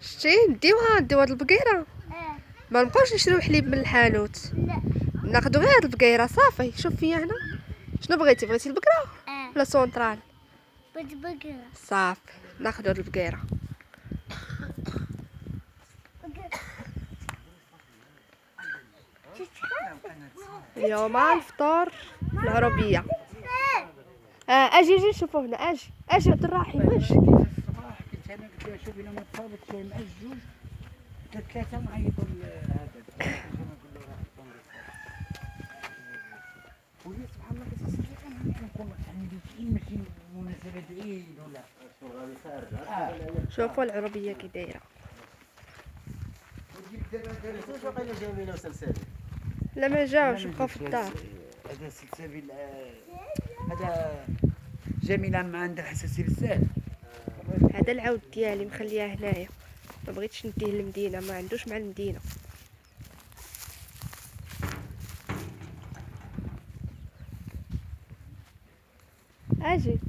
شتي نديو هاد البقيره. ما نبقاوش نشريو حليب من الحانوت. لا ناخدو غير البقيره صافي. شوف فيا هنا شنو بغيتي البقره ولا سونطرال؟ بغيت بقرة. صافي ناخدو البقيره. اليوم الفطور في العربيه. اجي نشوفو هنا. اجي عبد الرحيم واش الصباح كنت انا قلت لها شوفي لما تصابت شي مع الجوج ثلاثه معيطوا هذا نقول له راه وهي سبحان الله كتصدق انا كنكون عندي شي ماشي مناسبه عيد ولا غادي خارج. شوفوا العربيه كي دايره. واش واقيلا جميله وسلسبيل. لا ما جاوش بقاو في الدار. هذا سلسبيل هذا جميله ما عندها حساسيه بزاف. هذا العود ديالي مخلياه هنايا. ما بغيتش نديه للمدينه ما عندوش مع المدينه. اجي